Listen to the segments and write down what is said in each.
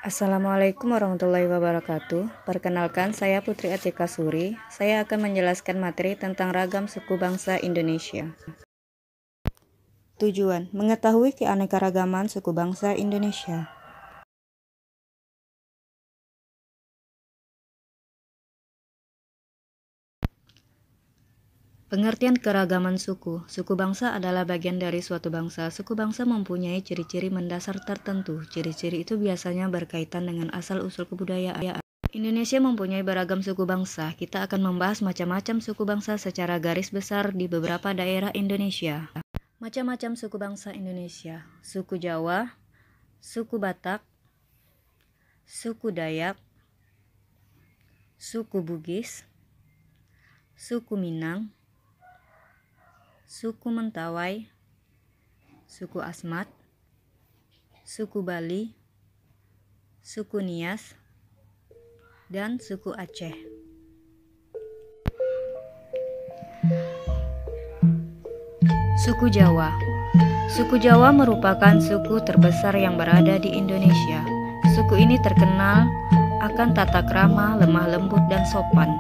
Assalamualaikum warahmatullahi wabarakatuh. Perkenalkan, saya Putri Atika Suri. Saya akan menjelaskan materi tentang ragam suku bangsa Indonesia. Tujuan: mengetahui keanekaragaman suku bangsa Indonesia. Pengertian keragaman suku. Suku bangsa adalah bagian dari suatu bangsa. Suku bangsa mempunyai ciri-ciri mendasar tertentu. Ciri-ciri itu biasanya berkaitan dengan asal-usul kebudayaan. Indonesia mempunyai beragam suku bangsa. Kita akan membahas macam-macam suku bangsa secara garis besar di beberapa daerah Indonesia. Macam-macam suku bangsa Indonesia: suku Jawa, suku Batak, suku Dayak, suku Bugis, suku Minang, suku Mentawai, suku Asmat, suku Bali, suku Nias, dan suku Aceh. Suku Jawa. Suku Jawa merupakan suku terbesar yang berada di Indonesia. Suku ini terkenal akan tata krama, lemah lembut, dan sopan.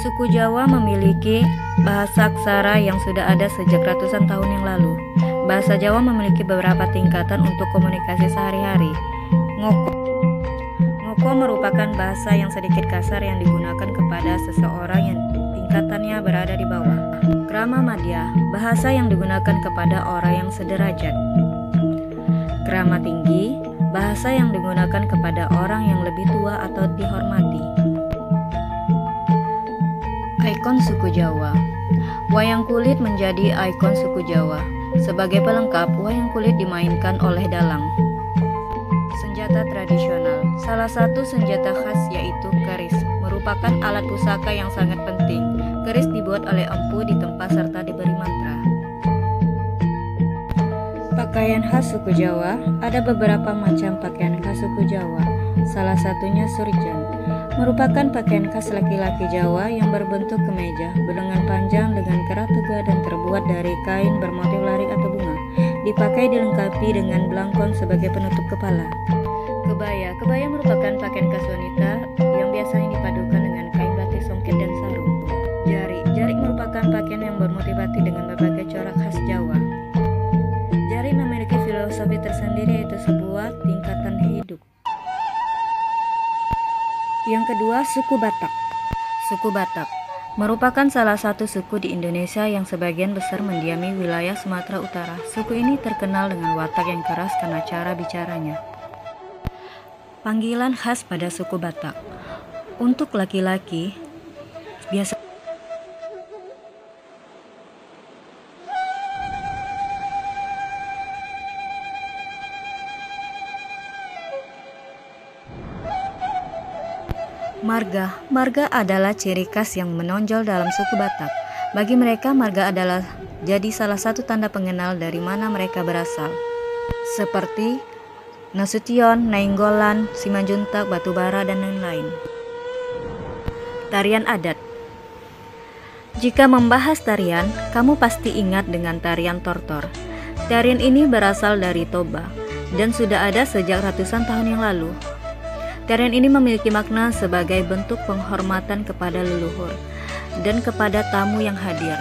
Suku Jawa memiliki bahasa aksara yang sudah ada sejak ratusan tahun yang lalu. Bahasa Jawa memiliki beberapa tingkatan untuk komunikasi sehari-hari. Ngoko merupakan bahasa yang sedikit kasar yang digunakan kepada seseorang yang tingkatannya berada di bawah. Krama Madya, bahasa yang digunakan kepada orang yang sederajat. Krama Tinggi, bahasa yang digunakan kepada orang yang lebih tua atau dihormati. Ikon suku Jawa. Wayang kulit menjadi ikon suku Jawa. Sebagai pelengkap, wayang kulit dimainkan oleh dalang. Senjata tradisional. Salah satu senjata khas yaitu keris, merupakan alat pusaka yang sangat penting. Keris dibuat oleh empu, ditempa serta diberi mantra. Pakaian khas suku Jawa. Ada beberapa macam pakaian khas suku Jawa. Salah satunya surjan, merupakan pakaian khas laki-laki Jawa yang berbentuk kemeja, berlengan panjang dengan kerat tegak dan terbuat dari kain bermotif lari atau bunga. Dipakai dilengkapi dengan belangkon sebagai penutup kepala. Kebaya. Kebaya merupakan pakaian khas wanita yang biasanya dipadukan dengan kain batik, songket, dan sarung. Jari. Jari merupakan pakaian yang bermotif batik dengan berbagai corak khas Jawa. Jari memiliki filosofi tersendiri, yaitu sebuah tingkatan hidup. Yang kedua, suku Batak. Suku Batak merupakan salah satu suku di Indonesia yang sebagian besar mendiami wilayah Sumatera Utara. Suku ini terkenal dengan watak yang keras karena cara bicaranya. Panggilan khas pada suku Batak. Untuk laki-laki, biasa marga. Marga adalah ciri khas yang menonjol dalam suku Batak. Bagi mereka, marga adalah jadi salah satu tanda pengenal dari mana mereka berasal. Seperti Nasution, Nainggolan, Simanjuntak, Batubara, dan lain-lain. Tarian adat. Jika membahas tarian, kamu pasti ingat dengan tarian tortor. Tarian ini berasal dari Toba dan sudah ada sejak ratusan tahun yang lalu. Tarian ini memiliki makna sebagai bentuk penghormatan kepada leluhur dan kepada tamu yang hadir.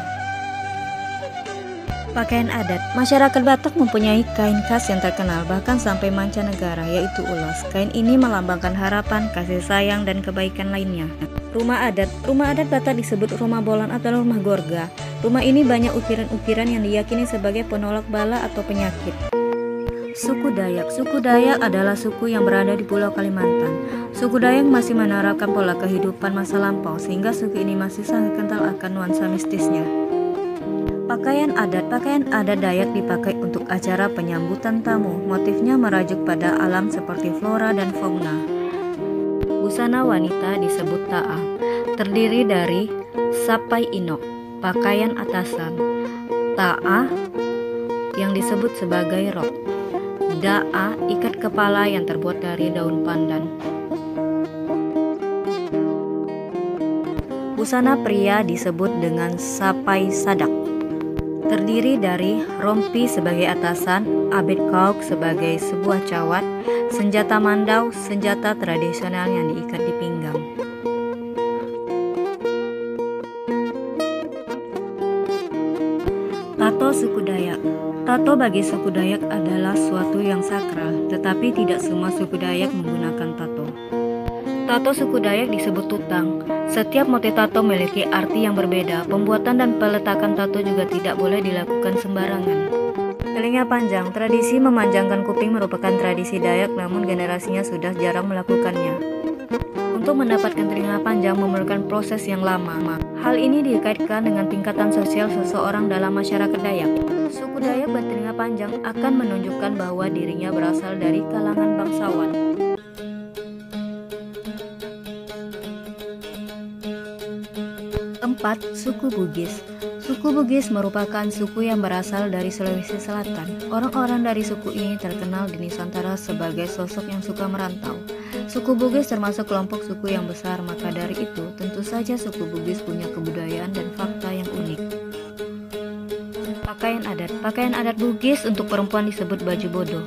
Pakaian adat. Masyarakat Batak mempunyai kain khas yang terkenal bahkan sampai mancanegara, yaitu ulos. Kain ini melambangkan harapan, kasih sayang, dan kebaikan lainnya. Rumah adat. Rumah adat Batak disebut rumah bolan atau rumah gorga. Rumah ini banyak ukiran-ukiran yang diyakini sebagai penolak bala atau penyakit. Suku Dayak. Suku Dayak adalah suku yang berada di Pulau Kalimantan. Suku Dayak masih menerapkan pola kehidupan masa lampau, sehingga suku ini masih sangat kental akan nuansa mistisnya. Pakaian adat. Pakaian adat Dayak dipakai untuk acara penyambutan tamu. Motifnya merajuk pada alam seperti flora dan fauna. Busana wanita disebut ta'a, terdiri dari sapai inok, pakaian atasan, ta'a yang disebut sebagai rok, da'a, ikat kepala yang terbuat dari daun pandan. Busana pria disebut dengan sapai sadak. Terdiri dari rompi sebagai atasan, abit kauk sebagai sebuah cawat, senjata mandau, senjata tradisional yang diikat di pinggang. Tato suku Dayak. Tato bagi suku Dayak adalah suatu yang sakral, tetapi tidak semua suku Dayak menggunakan tato. Tato suku Dayak disebut tutang. Setiap motif tato memiliki arti yang berbeda. Pembuatan dan peletakan tato juga tidak boleh dilakukan sembarangan. Telinga panjang. Tradisi memanjangkan kuping merupakan tradisi Dayak, namun generasinya sudah jarang melakukannya. Untuk mendapatkan telinga panjang memerlukan proses yang lama. Hal ini dikaitkan dengan tingkatan sosial seseorang dalam masyarakat Dayak. Suku Dayak bertelinga panjang akan menunjukkan bahwa dirinya berasal dari kalangan bangsawan. 4. Suku Bugis. Suku Bugis merupakan suku yang berasal dari Sulawesi Selatan. Orang-orang dari suku ini terkenal di Nusantara sebagai sosok yang suka merantau. Suku Bugis termasuk kelompok suku yang besar, maka dari itu tentu saja suku Bugis punya kebudayaan dan fakta yang unik. Pakaian adat. Pakaian adat Bugis untuk perempuan disebut baju bodoh.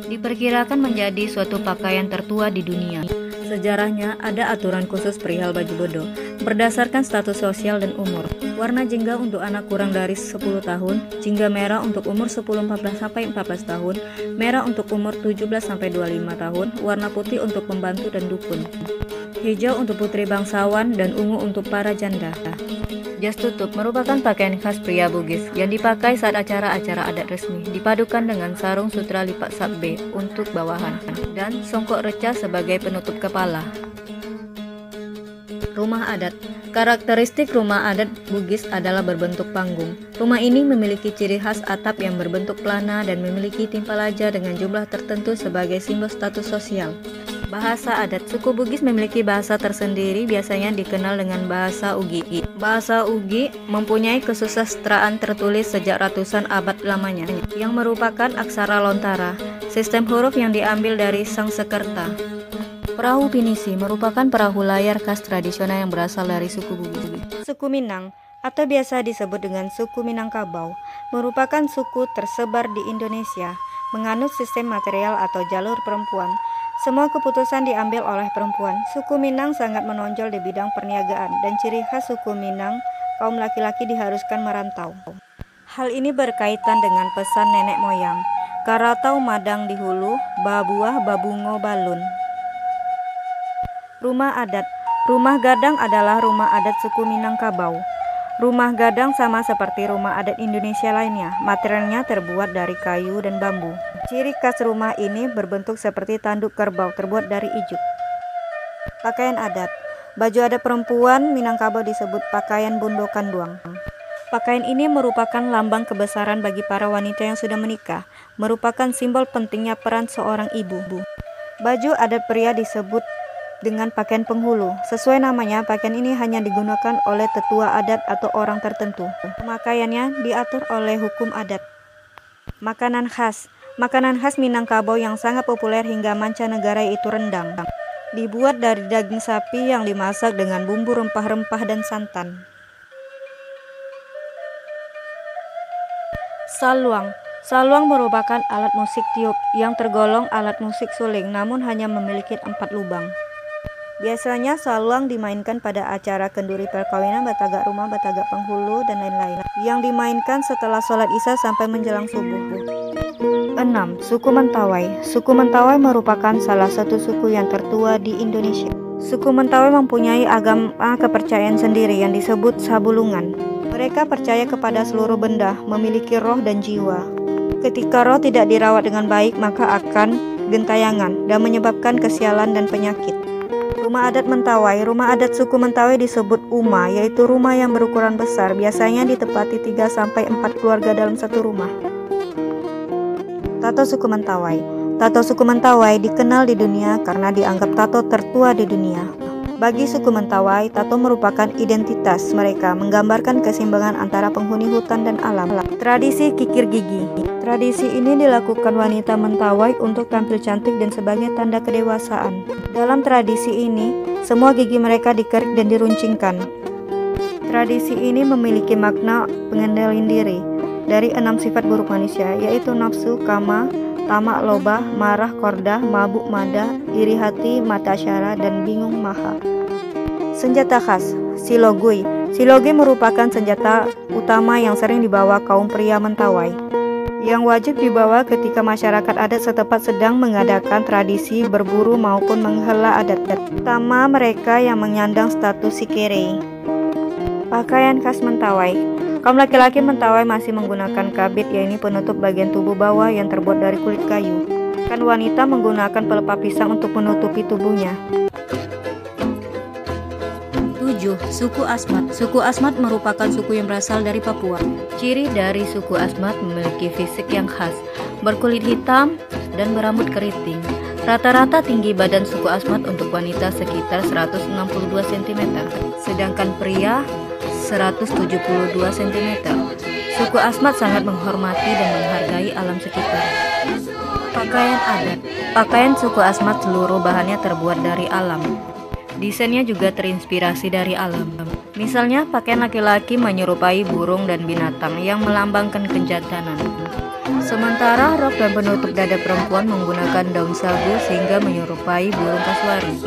Diperkirakan menjadi suatu pakaian tertua di dunia. Sejarahnya ada aturan khusus perihal baju bodoh berdasarkan status sosial dan umur. Warna jingga untuk anak kurang dari 10 tahun, jingga merah untuk umur 10-14 tahun, merah untuk umur 17-25 tahun, warna putih untuk pembantu dan dukun, hijau untuk putri bangsawan, dan ungu untuk para janda. Jas tutup merupakan pakaian khas pria Bugis yang dipakai saat acara-acara adat resmi, dipadukan dengan sarung sutra lipat sabbe untuk bawahan dan songkok reca sebagai penutup kepala. Rumah adat. Karakteristik rumah adat Bugis adalah berbentuk panggung. Rumah ini memiliki ciri khas atap yang berbentuk pelana dan memiliki timpalaja dengan jumlah tertentu sebagai simbol status sosial. Bahasa adat. Suku Bugis memiliki bahasa tersendiri, biasanya dikenal dengan bahasa Ugi. Bahasa Ugi mempunyai kesusastraan tertulis sejak ratusan abad lamanya, yang merupakan aksara lontara, sistem huruf yang diambil dari Sangsekerta. Perahu pinisi merupakan perahu layar khas tradisional yang berasal dari suku Bugis. Suku Minang atau biasa disebut dengan suku Minangkabau merupakan suku tersebar di Indonesia, menganut sistem material atau jalur perempuan. Semua keputusan diambil oleh perempuan. Suku Minang sangat menonjol di bidang perniagaan, dan ciri khas suku Minang, kaum laki-laki diharuskan merantau. Hal ini berkaitan dengan pesan nenek moyang, karatau madang di hulu, babuah babungo balun. Rumah adat. Rumah gadang adalah rumah adat suku Minangkabau. Rumah gadang sama seperti rumah adat Indonesia lainnya. Materialnya terbuat dari kayu dan bambu. Ciri khas rumah ini berbentuk seperti tanduk kerbau terbuat dari ijuk. Pakaian adat. Baju adat perempuan Minangkabau disebut pakaian bondo kanduang. Pakaian ini merupakan lambang kebesaran bagi para wanita yang sudah menikah, merupakan simbol pentingnya peran seorang ibu. Baju adat pria disebut dengan pakaian penghulu. Sesuai namanya, pakaian ini hanya digunakan oleh tetua adat atau orang tertentu. Pemakaiannya diatur oleh hukum adat. Makanan khas. Makanan khas Minangkabau yang sangat populer hingga mancanegara yaitu rendang. Dibuat dari daging sapi yang dimasak dengan bumbu rempah-rempah dan santan. Saluang. Saluang merupakan alat musik tiup yang tergolong alat musik suling, namun hanya memiliki 4 lubang. Biasanya saluang dimainkan pada acara kenduri perkawinan, batagak rumah, batagak penghulu, dan lain-lain, yang dimainkan setelah sholat isya sampai menjelang subuh. 6. Suku Mentawai. Suku Mentawai merupakan salah satu suku yang tertua di Indonesia. Suku Mentawai mempunyai agama kepercayaan sendiri yang disebut Sabulungan. Mereka percaya kepada seluruh benda, memiliki roh dan jiwa. Ketika roh tidak dirawat dengan baik, maka akan gentayangan dan menyebabkan kesialan dan penyakit. Rumah adat Mentawai. Rumah adat suku Mentawai disebut Uma, yaitu rumah yang berukuran besar, biasanya ditempati 3-4 keluarga dalam satu rumah. Tato suku Mentawai. Tato suku Mentawai dikenal di dunia karena dianggap tato tertua di dunia. Bagi suku Mentawai, tato merupakan identitas mereka, menggambarkan keseimbangan antara penghuni hutan dan alam. Tradisi kikir gigi. Tradisi ini dilakukan wanita Mentawai untuk tampil cantik dan sebagai tanda kedewasaan. Dalam tradisi ini, semua gigi mereka dikerik dan diruncingkan. Tradisi ini memiliki makna pengendalian diri dari 6 sifat buruk manusia, yaitu nafsu, kama, tamak, loba, marah, kordah, mabuk, mada, iri hati, mata syara, dan bingung maha. Senjata khas, silogui. Silogui merupakan senjata utama yang sering dibawa kaum pria Mentawai, yang wajib dibawa ketika masyarakat adat setempat sedang mengadakan tradisi berburu maupun menghela adat, terutama mereka yang menyandang status sikere. Pakaian khas Mentawai. Kaum laki-laki Mentawai masih menggunakan kabit, yaitu penutup bagian tubuh bawah yang terbuat dari kulit kayu. Kan wanita menggunakan pelepah pisang untuk menutupi tubuhnya. 7. Suku Asmat. Suku Asmat merupakan suku yang berasal dari Papua. Ciri dari suku Asmat memiliki fisik yang khas, berkulit hitam dan berambut keriting. Rata-rata tinggi badan suku Asmat untuk wanita sekitar 162 cm, sedangkan pria 172 cm. Suku Asmat sangat menghormati dan menghargai alam sekitar. Pakaian adat. Pakaian suku Asmat seluruh bahannya terbuat dari alam. Desainnya juga terinspirasi dari alam. Misalnya, pakaian laki-laki menyerupai burung dan binatang yang melambangkan kejantanan. Sementara rok dan penutup dada perempuan menggunakan daun sagu sehingga menyerupai burung kasuari.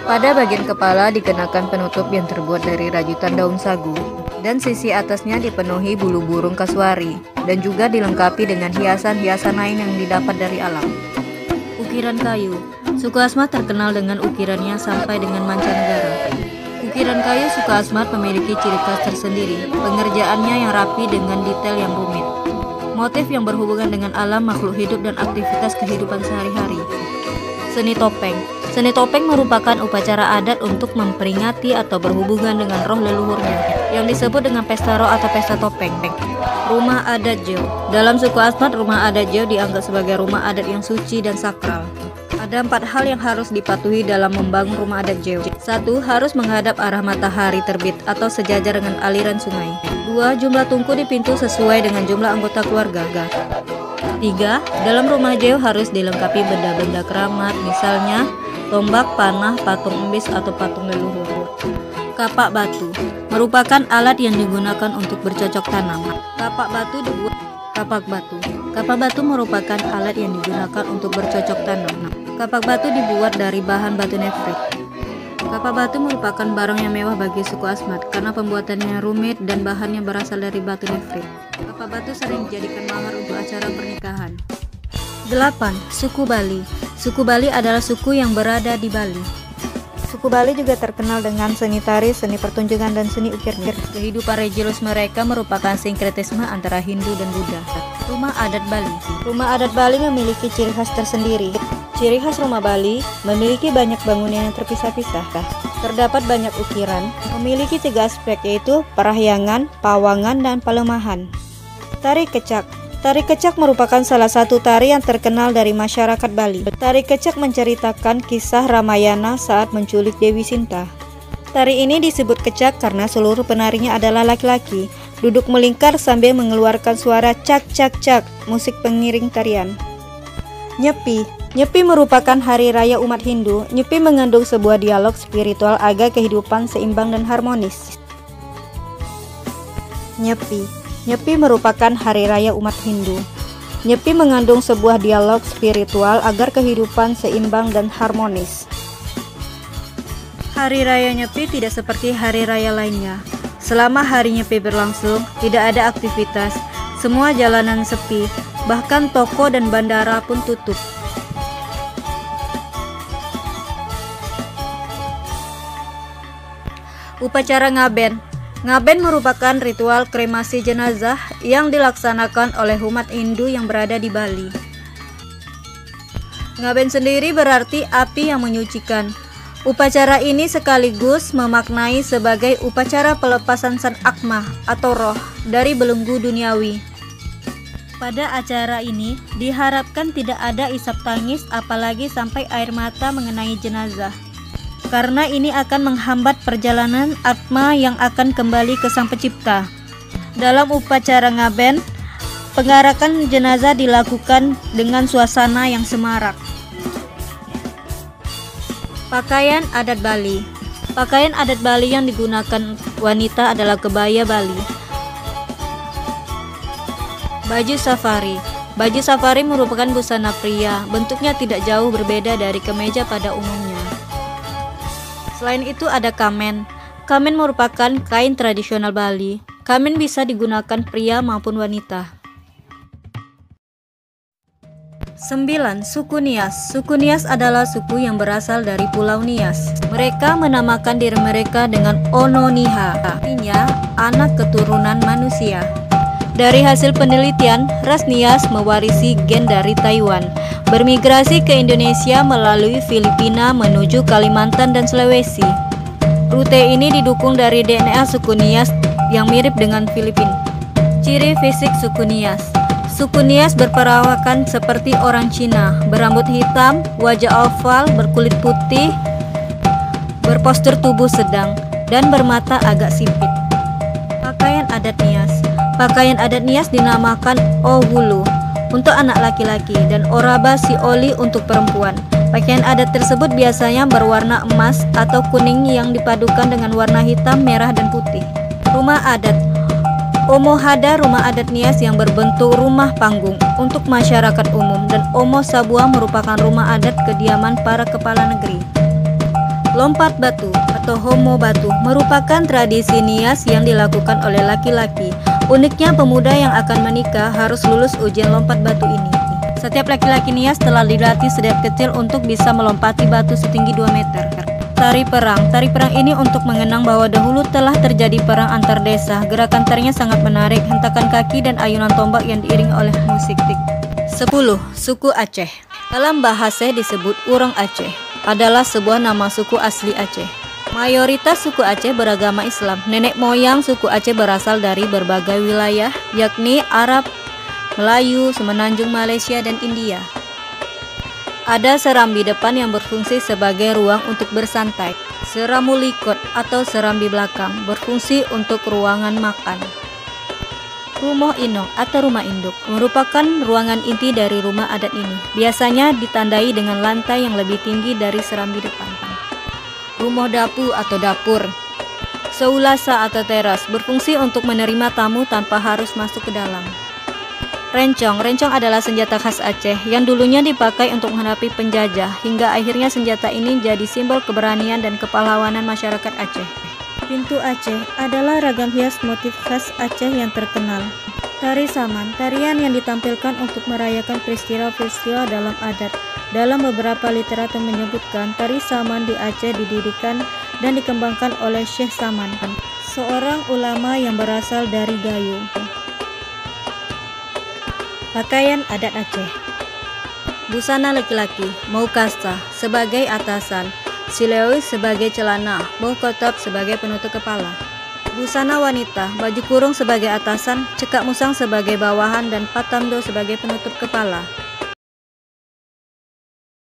Pada bagian kepala dikenakan penutup yang terbuat dari rajutan daun sagu, dan sisi atasnya dipenuhi bulu burung kasuari, dan juga dilengkapi dengan hiasan-hiasan lain yang didapat dari alam. Ukiran kayu. Suku Asmat terkenal dengan ukirannya sampai dengan mancanegara. Ukiran kayu suku Asmat memiliki ciri khas tersendiri, pengerjaannya yang rapi dengan detail yang rumit. Motif yang berhubungan dengan alam, makhluk hidup, dan aktivitas kehidupan sehari-hari. Seni topeng. Seni topeng merupakan upacara adat untuk memperingati atau berhubungan dengan roh leluhurnya, yang disebut dengan pesta roh atau pesta topeng. Rumah adat Jeo. Dalam suku Asmat, rumah adat Jeo dianggap sebagai rumah adat yang suci dan sakral. Ada 4 hal yang harus dipatuhi dalam membangun rumah adat Jeo. 1. Harus menghadap arah matahari terbit atau sejajar dengan aliran sungai. 2. Jumlah tungku di pintu sesuai dengan jumlah anggota keluarga. 3. Dalam rumah Jeo harus dilengkapi benda-benda keramat, misalnya tombak, panah, patung embis atau patung leluhur. Kapak batu merupakan alat yang digunakan untuk bercocok tanam. Kapak batu dibuat Kapak batu merupakan alat yang digunakan untuk bercocok tanam. Kapak batu dibuat dari bahan batu nefrit. Kapak batu merupakan barang yang mewah bagi suku Asmat karena pembuatannya rumit dan bahannya berasal dari batu nefrit. Kapak batu sering dijadikan mahar untuk acara pernikahan. 8. Suku Bali. Suku Bali adalah suku yang berada di Bali. Suku Bali juga terkenal dengan seni tari, seni pertunjukan, dan seni ukir. Kehidupan religius mereka merupakan sinkretisme antara Hindu dan Buddha. Rumah adat Bali. Rumah adat Bali memiliki ciri khas tersendiri. Ciri khas rumah Bali memiliki banyak bangunan yang terpisah-pisah. Terdapat banyak ukiran, memiliki 3 aspek, yaitu parahyangan, pawangan, dan palemahan. Tari kecak. Tari kecak merupakan salah satu tari yang terkenal dari masyarakat Bali. Tari kecak menceritakan kisah Ramayana saat menculik Dewi Sinta. Tari ini disebut kecak karena seluruh penarinya adalah laki-laki, duduk melingkar sambil mengeluarkan suara cak cak cak, musik pengiring tarian. Nyepi. Nyepi merupakan hari raya umat Hindu. Nyepi mengandung sebuah dialog spiritual agar kehidupan seimbang dan harmonis. Nyepi. Nyepi merupakan hari raya umat Hindu. Nyepi mengandung sebuah dialog spiritual agar kehidupan seimbang dan harmonis. Hari raya Nyepi tidak seperti hari raya lainnya. Selama hari Nyepi berlangsung, tidak ada aktivitas. Semua jalanan sepi, bahkan toko dan bandara pun tutup. Upacara ngaben. Ngaben merupakan ritual kremasi jenazah yang dilaksanakan oleh umat Hindu yang berada di Bali. Ngaben sendiri berarti api yang menyucikan. Upacara ini sekaligus memaknai sebagai upacara pelepasan sang akma atau roh dari belenggu duniawi. Pada acara ini diharapkan tidak ada isak tangis apalagi sampai air mata mengenai jenazah, karena ini akan menghambat perjalanan atma yang akan kembali ke Sang Pencipta. Dalam upacara ngaben, penggarakan jenazah dilakukan dengan suasana yang semarak. Pakaian adat Bali. Pakaian adat Bali yang digunakan wanita adalah kebaya Bali. Baju safari. Baju safari merupakan busana pria, bentuknya tidak jauh berbeda dari kemeja pada umumnya. Selain itu ada kamen. Kamen merupakan kain tradisional Bali. Kamen bisa digunakan pria maupun wanita. 9. Suku Nias. Suku Nias adalah suku yang berasal dari Pulau Nias. Mereka menamakan diri mereka dengan Ononiha, artinya anak keturunan manusia. Dari hasil penelitian, ras Nias mewarisi gen dari Taiwan, bermigrasi ke Indonesia melalui Filipina menuju Kalimantan dan Sulawesi. Rute ini didukung dari DNA suku Nias yang mirip dengan Filipina. Ciri fisik suku Nias. Suku Nias berperawakan seperti orang Cina, berambut hitam, wajah oval, berkulit putih, berpostur tubuh sedang, dan bermata agak sipit. Pakaian adat Nias. Pakaian adat Nias dinamakan Ohulu untuk anak laki-laki dan Oraba Sioli untuk perempuan. Pakaian adat tersebut biasanya berwarna emas atau kuning yang dipadukan dengan warna hitam, merah, dan putih. Rumah adat. Omohada rumah adat Nias yang berbentuk rumah panggung untuk masyarakat umum, dan Omo Sabua merupakan rumah adat kediaman para kepala negeri. Lompat batu atau homo batu merupakan tradisi Nias yang dilakukan oleh laki-laki. Uniknya pemuda yang akan menikah harus lulus ujian lompat batu ini. Setiap laki-laki Nias telah dilatih sejak kecil untuk bisa melompati batu setinggi 2 meter. Tari perang. Tari perang ini untuk mengenang bahwa dahulu telah terjadi perang antar desa. Gerakan tarinya sangat menarik, hentakan kaki dan ayunan tombak yang diiringi oleh musik tik. 10. Suku Aceh. Dalam bahasa disebut Urang Aceh. Adalah sebuah nama suku asli Aceh. Mayoritas suku Aceh beragama Islam. Nenek moyang suku Aceh berasal dari berbagai wilayah, yakni Arab, Melayu, Semenanjung Malaysia, dan India. Ada serambi depan yang berfungsi sebagai ruang untuk bersantai. Serambi likot atau serambi belakang berfungsi untuk ruangan makan. Rumoh Inong atau rumah induk merupakan ruangan inti dari rumah adat ini. Biasanya ditandai dengan lantai yang lebih tinggi dari serambi depan. Rumoh dapu atau dapur. Seulasa atau teras berfungsi untuk menerima tamu tanpa harus masuk ke dalam. Rencong. Rencong adalah senjata khas Aceh yang dulunya dipakai untuk menghadapi penjajah, hingga akhirnya senjata ini jadi simbol keberanian dan kepahlawanan masyarakat Aceh. Pintu Aceh adalah ragam hias motif khas Aceh yang terkenal. Tari Saman, tarian yang ditampilkan untuk merayakan peristiwa-peristiwa dalam adat. Dalam beberapa literatur menyebutkan tari Saman di Aceh didirikan dan dikembangkan oleh Syekh Saman, seorang ulama yang berasal dari Gayo. Pakaian adat Aceh. Busana laki-laki, maukasta sebagai atasan, sileui sebagai celana, maukotop sebagai penutup kepala. Busana wanita, baju kurung sebagai atasan, cekak musang sebagai bawahan, dan patamdo sebagai penutup kepala.